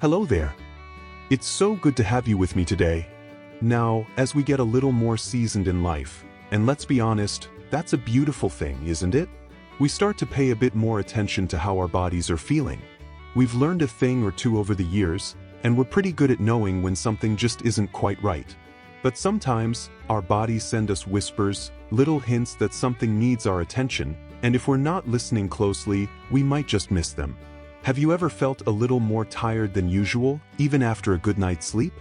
Hello there. It's so good to have you with me today. Now, as we get a little more seasoned in life, and let's be honest, that's a beautiful thing, isn't it? We start to pay a bit more attention to how our bodies are feeling. We've learned a thing or two over the years, and we're pretty good at knowing when something just isn't quite right. But sometimes, our bodies send us whispers, little hints that something needs our attention, and if we're not listening closely, we might just miss them. Have you ever felt a little more tired than usual, even after a good night's sleep?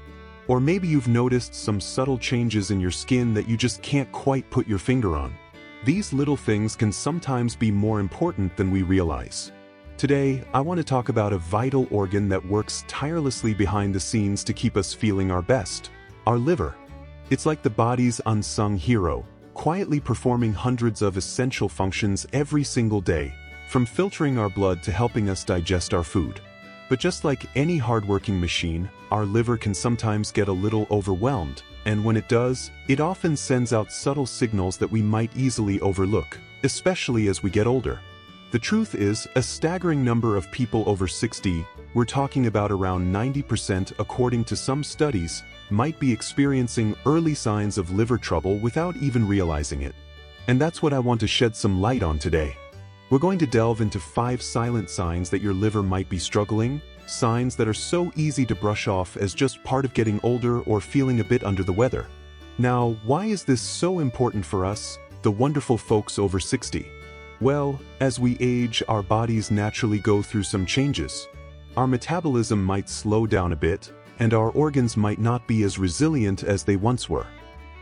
Or maybe you've noticed some subtle changes in your skin that you just can't quite put your finger on. These little things can sometimes be more important than we realize. Today, I want to talk about a vital organ that works tirelessly behind the scenes to keep us feeling our best: our liver. It's like the body's unsung hero, quietly performing hundreds of essential functions every single day, from filtering our blood to helping us digest our food. But just like any hardworking machine, our liver can sometimes get a little overwhelmed, and when it does, it often sends out subtle signals that we might easily overlook, especially as we get older. The truth is, a staggering number of people over 60, we're talking about around 90% according to some studies, might be experiencing early signs of liver trouble without even realizing it. And that's what I want to shed some light on today. We're going to delve into 5 silent signs that your liver might be struggling, signs that are so easy to brush off as just part of getting older or feeling a bit under the weather. Now, why is this so important for us, the wonderful folks over 60? Well, as we age, our bodies naturally go through some changes. Our metabolism might slow down a bit, and our organs might not be as resilient as they once were.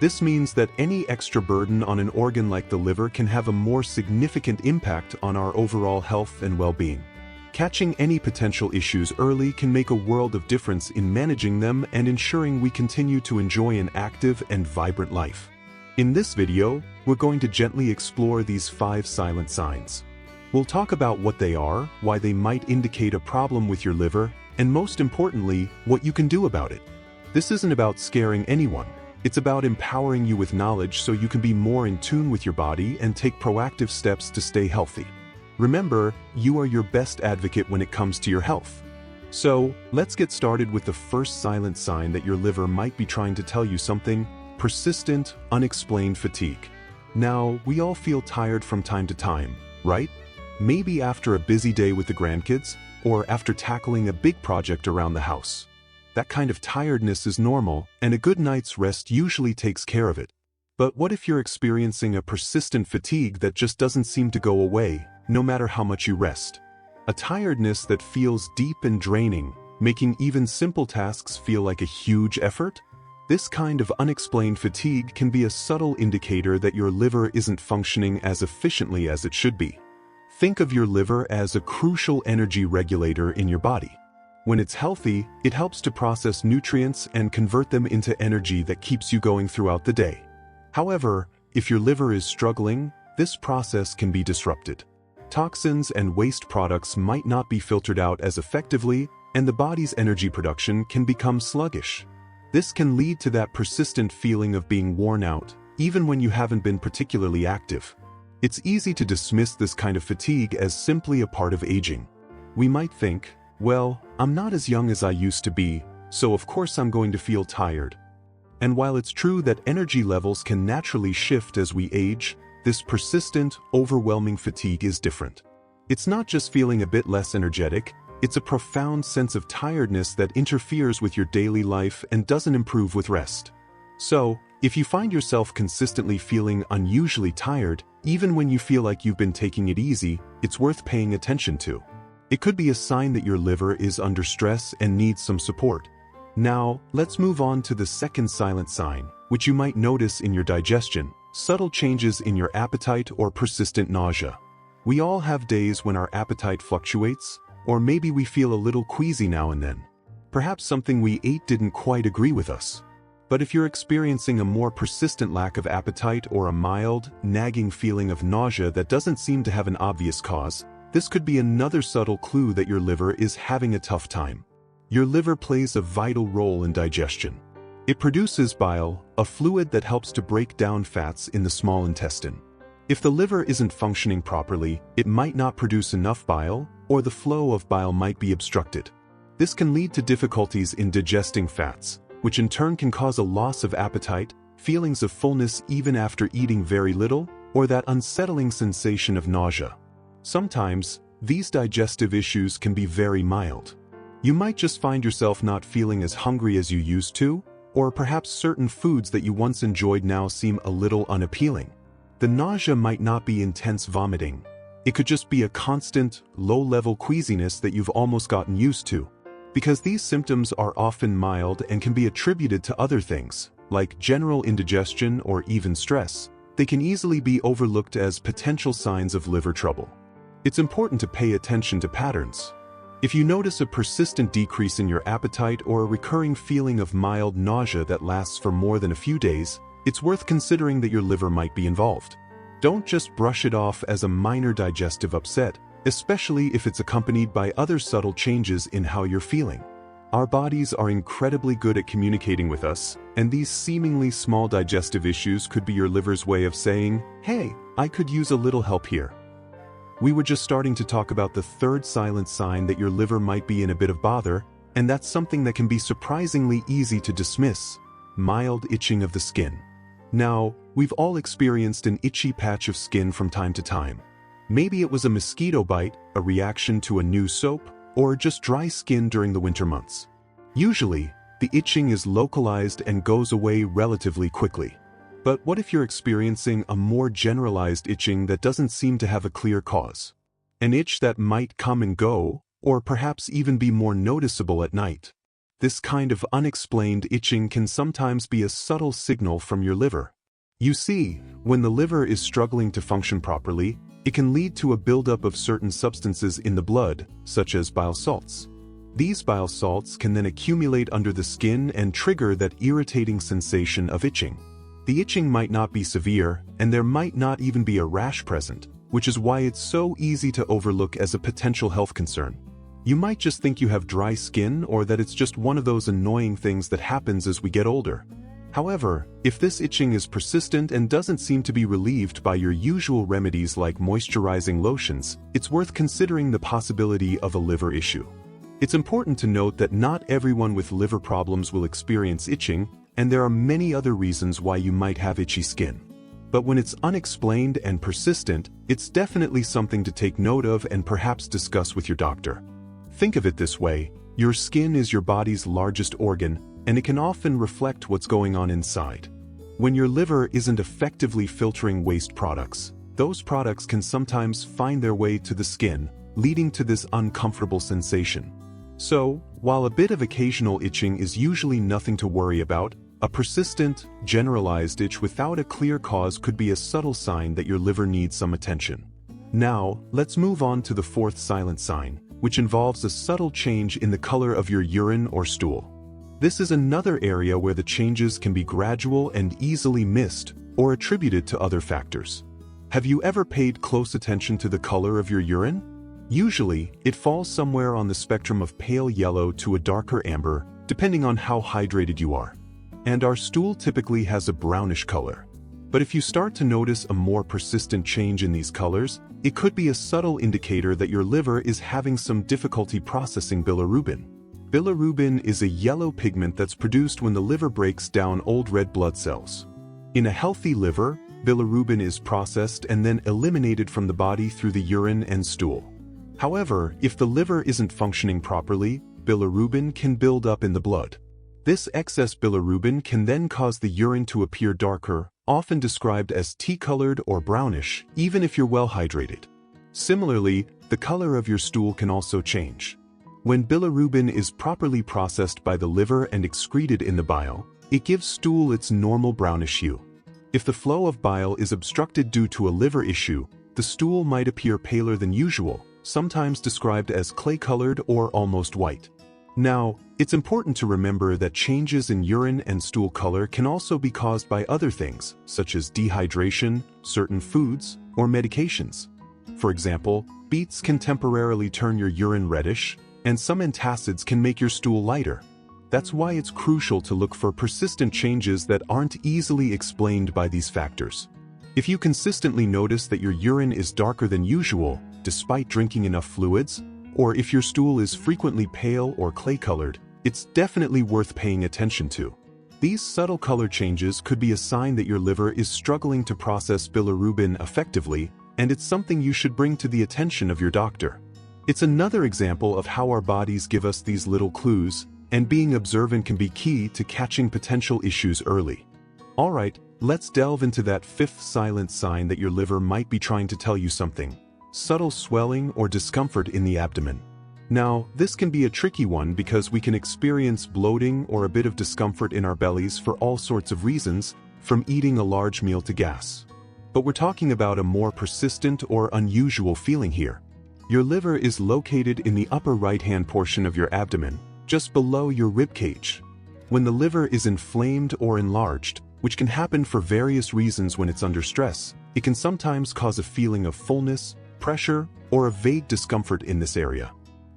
This means that any extra burden on an organ like the liver can have a more significant impact on our overall health and well-being. Catching any potential issues early can make a world of difference in managing them and ensuring we continue to enjoy an active and vibrant life. In this video, we're going to gently explore these 5 silent signs. We'll talk about what they are, why they might indicate a problem with your liver, and most importantly, what you can do about it. This isn't about scaring anyone. It's about empowering you with knowledge so you can be more in tune with your body and take proactive steps to stay healthy. Remember, you are your best advocate when it comes to your health. So, let's get started with the first silent sign that your liver might be trying to tell you something: persistent, unexplained fatigue. Now, we all feel tired from time to time, right? Maybe after a busy day with the grandkids, or after tackling a big project around the house. That kind of tiredness is normal, and a good night's rest usually takes care of it. But what if you're experiencing a persistent fatigue that just doesn't seem to go away, no matter how much you rest? A tiredness that feels deep and draining, making even simple tasks feel like a huge effort? This kind of unexplained fatigue can be a subtle indicator that your liver isn't functioning as efficiently as it should be. Think of your liver as a crucial energy regulator in your body. When it's healthy, it helps to process nutrients and convert them into energy that keeps you going throughout the day. However, if your liver is struggling, this process can be disrupted. Toxins and waste products might not be filtered out as effectively, and the body's energy production can become sluggish. This can lead to that persistent feeling of being worn out, even when you haven't been particularly active. It's easy to dismiss this kind of fatigue as simply a part of aging. We might think, well, I'm not as young as I used to be, so of course I'm going to feel tired. And while it's true that energy levels can naturally shift as we age, this persistent, overwhelming fatigue is different. It's not just feeling a bit less energetic, it's a profound sense of tiredness that interferes with your daily life and doesn't improve with rest. So, if you find yourself consistently feeling unusually tired, even when you feel like you've been taking it easy, it's worth paying attention to. It could be a sign that your liver is under stress and needs some support. Now, let's move on to the second silent sign, which you might notice in your digestion: subtle changes in your appetite or persistent nausea. We all have days when our appetite fluctuates, or maybe we feel a little queasy now and then. Perhaps something we ate didn't quite agree with us. But if you're experiencing a more persistent lack of appetite or a mild, nagging feeling of nausea that doesn't seem to have an obvious cause, this could be another subtle clue that your liver is having a tough time. Your liver plays a vital role in digestion. It produces bile, a fluid that helps to break down fats in the small intestine. If the liver isn't functioning properly, it might not produce enough bile, or the flow of bile might be obstructed. This can lead to difficulties in digesting fats, which in turn can cause a loss of appetite, feelings of fullness even after eating very little, or that unsettling sensation of nausea. Sometimes, these digestive issues can be very mild. You might just find yourself not feeling as hungry as you used to, or perhaps certain foods that you once enjoyed now seem a little unappealing. The nausea might not be intense vomiting. It could just be a constant, low-level queasiness that you've almost gotten used to. Because these symptoms are often mild and can be attributed to other things, like general indigestion or even stress, they can easily be overlooked as potential signs of liver trouble. It's important to pay attention to patterns. If you notice a persistent decrease in your appetite or a recurring feeling of mild nausea that lasts for more than a few days, it's worth considering that your liver might be involved. Don't just brush it off as a minor digestive upset, especially if it's accompanied by other subtle changes in how you're feeling. Our bodies are incredibly good at communicating with us, and these seemingly small digestive issues could be your liver's way of saying, "Hey, I could use a little help here." We were just starting to talk about the third silent sign that your liver might be in a bit of bother, and that's something that can be surprisingly easy to dismiss: mild itching of the skin. Now, we've all experienced an itchy patch of skin from time to time. Maybe it was a mosquito bite, a reaction to a new soap, or just dry skin during the winter months. Usually, the itching is localized and goes away relatively quickly. But what if you're experiencing a more generalized itching that doesn't seem to have a clear cause? An itch that might come and go, or perhaps even be more noticeable at night. This kind of unexplained itching can sometimes be a subtle signal from your liver. You see, when the liver is struggling to function properly, it can lead to a buildup of certain substances in the blood, such as bile salts. These bile salts can then accumulate under the skin and trigger that irritating sensation of itching. The itching might not be severe, and there might not even be a rash present, which is why it's so easy to overlook as a potential health concern. You might just think you have dry skin or that it's just one of those annoying things that happens as we get older. However, if this itching is persistent and doesn't seem to be relieved by your usual remedies like moisturizing lotions, it's worth considering the possibility of a liver issue. It's important to note that not everyone with liver problems will experience itching, and there are many other reasons why you might have itchy skin. But when it's unexplained and persistent, it's definitely something to take note of and perhaps discuss with your doctor. Think of it this way: your skin is your body's largest organ, and it can often reflect what's going on inside. When your liver isn't effectively filtering waste products, those products can sometimes find their way to the skin, leading to this uncomfortable sensation. So, while a bit of occasional itching is usually nothing to worry about, a persistent, generalized itch without a clear cause could be a subtle sign that your liver needs some attention. Now, let's move on to the fourth silent sign, which involves a subtle change in the color of your urine or stool. This is another area where the changes can be gradual and easily missed or attributed to other factors. Have you ever paid close attention to the color of your urine? Usually, it falls somewhere on the spectrum of pale yellow to a darker amber, depending on how hydrated you are. And our stool typically has a brownish color. But if you start to notice a more persistent change in these colors, it could be a subtle indicator that your liver is having some difficulty processing bilirubin. Bilirubin is a yellow pigment that's produced when the liver breaks down old red blood cells. In a healthy liver, bilirubin is processed and then eliminated from the body through the urine and stool. However, if the liver isn't functioning properly, bilirubin can build up in the blood. This excess bilirubin can then cause the urine to appear darker, often described as tea-colored or brownish, even if you're well hydrated. Similarly, the color of your stool can also change. When bilirubin is properly processed by the liver and excreted in the bile, it gives stool its normal brownish hue. If the flow of bile is obstructed due to a liver issue, the stool might appear paler than usual, sometimes described as clay-colored or almost white. Now, it's important to remember that changes in urine and stool color can also be caused by other things, such as dehydration, certain foods, or medications. For example, beets can temporarily turn your urine reddish, and some antacids can make your stool lighter. That's why it's crucial to look for persistent changes that aren't easily explained by these factors. If you consistently notice that your urine is darker than usual, despite drinking enough fluids, or if your stool is frequently pale or clay-colored, it's definitely worth paying attention to. These subtle color changes could be a sign that your liver is struggling to process bilirubin effectively, and it's something you should bring to the attention of your doctor. It's another example of how our bodies give us these little clues, and being observant can be key to catching potential issues early. Alright, let's delve into that fifth silent sign that your liver might be trying to tell you something: subtle swelling or discomfort in the abdomen. Now, this can be a tricky one because we can experience bloating or a bit of discomfort in our bellies for all sorts of reasons, from eating a large meal to gas. But we're talking about a more persistent or unusual feeling here. Your liver is located in the upper right-hand portion of your abdomen, just below your rib cage. When the liver is inflamed or enlarged, which can happen for various reasons when it's under stress, it can sometimes cause a feeling of fullness, pressure, or a vague discomfort in this area.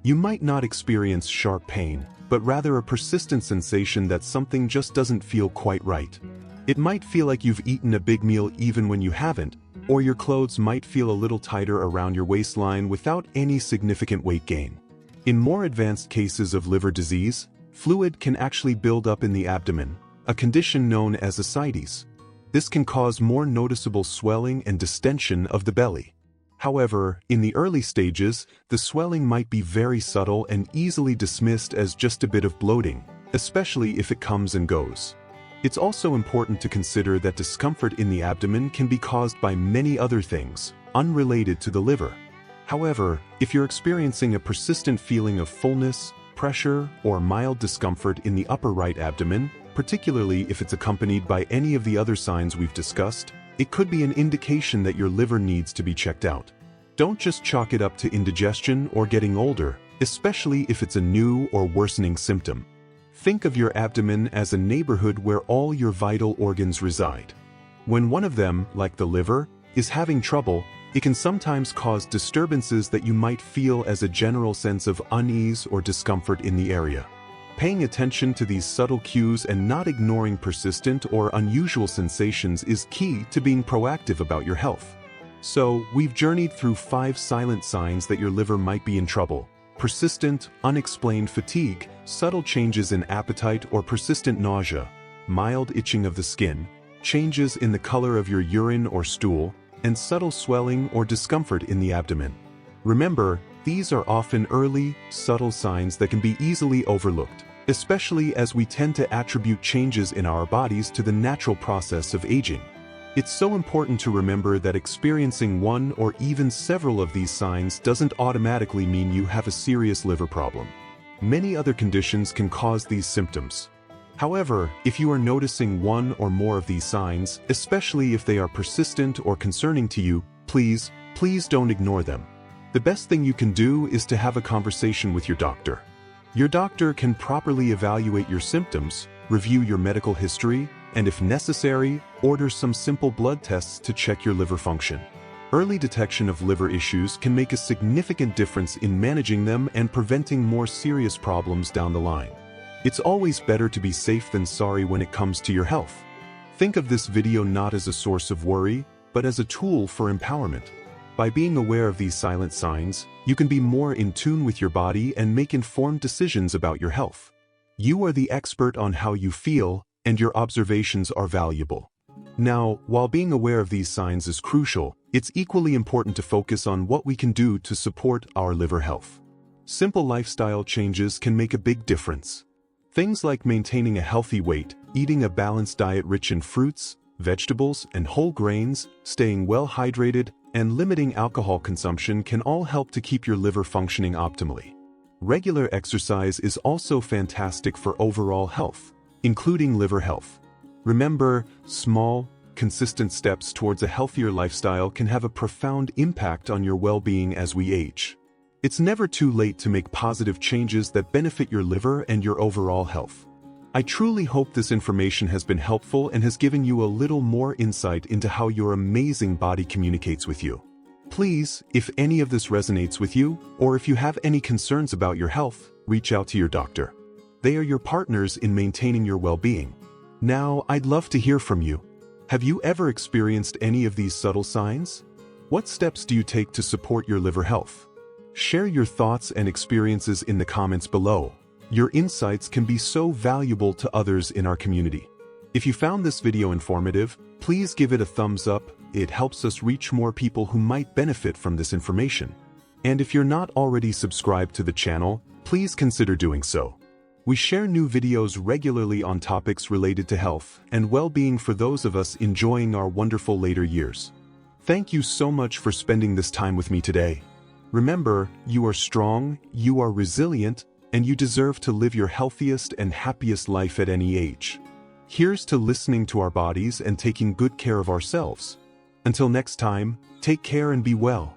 You might not experience sharp pain, but rather a persistent sensation that something just doesn't feel quite right. It might feel like you've eaten a big meal even when you haven't, or your clothes might feel a little tighter around your waistline without any significant weight gain. In more advanced cases of liver disease, fluid can actually build up in the abdomen, a condition known as ascites. This can cause more noticeable swelling and distension of the belly. However, in the early stages, the swelling might be very subtle and easily dismissed as just a bit of bloating, especially if it comes and goes. It's also important to consider that discomfort in the abdomen can be caused by many other things, unrelated to the liver. However, if you're experiencing a persistent feeling of fullness, pressure, or mild discomfort in the upper right abdomen, particularly if it's accompanied by any of the other signs we've discussed, it could be an indication that your liver needs to be checked out. Don't just chalk it up to indigestion or getting older, especially if it's a new or worsening symptom. Think of your abdomen as a neighborhood where all your vital organs reside. When one of them, like the liver, is having trouble, it can sometimes cause disturbances that you might feel as a general sense of unease or discomfort in the area. Paying attention to these subtle cues and not ignoring persistent or unusual sensations is key to being proactive about your health. So, we've journeyed through 5 silent signs that your liver might be in trouble: persistent, unexplained fatigue, subtle changes in appetite or persistent nausea, mild itching of the skin, changes in the color of your urine or stool, and subtle swelling or discomfort in the abdomen. Remember, these are often early, subtle signs that can be easily overlooked, especially as we tend to attribute changes in our bodies to the natural process of aging. It's so important to remember that experiencing one or even several of these signs doesn't automatically mean you have a serious liver problem. Many other conditions can cause these symptoms. However, if you are noticing one or more of these signs, especially if they are persistent or concerning to you, please don't ignore them. The best thing you can do is to have a conversation with your doctor. Your doctor can properly evaluate your symptoms, review your medical history, and if necessary, order some simple blood tests to check your liver function. Early detection of liver issues can make a significant difference in managing them and preventing more serious problems down the line. It's always better to be safe than sorry when it comes to your health. Think of this video not as a source of worry, but as a tool for empowerment. By being aware of these silent signs, you can be more in tune with your body and make informed decisions about your health. You are the expert on how you feel, and your observations are valuable. Now, while being aware of these signs is crucial, it's equally important to focus on what we can do to support our liver health. Simple lifestyle changes can make a big difference. Things like maintaining a healthy weight, eating a balanced diet rich in fruits, vegetables, and whole grains, staying well hydrated, and limiting alcohol consumption can all help to keep your liver functioning optimally. Regular exercise is also fantastic for overall health, including liver health. Remember, small, consistent steps towards a healthier lifestyle can have a profound impact on your well-being as we age. It's never too late to make positive changes that benefit your liver and your overall health. I truly hope this information has been helpful and has given you a little more insight into how your amazing body communicates with you. Please, if any of this resonates with you, or if you have any concerns about your health, reach out to your doctor. They are your partners in maintaining your well-being. Now, I'd love to hear from you. Have you ever experienced any of these subtle signs? What steps do you take to support your liver health? Share your thoughts and experiences in the comments below. Your insights can be so valuable to others in our community. If you found this video informative, please give it a thumbs up. It helps us reach more people who might benefit from this information. And if you're not already subscribed to the channel, please consider doing so. We share new videos regularly on topics related to health and well-being for those of us enjoying our wonderful later years. Thank you so much for spending this time with me today. Remember, you are strong, you are resilient, and you deserve to live your healthiest and happiest life at any age. Here's to listening to our bodies and taking good care of ourselves. Until next time, take care and be well.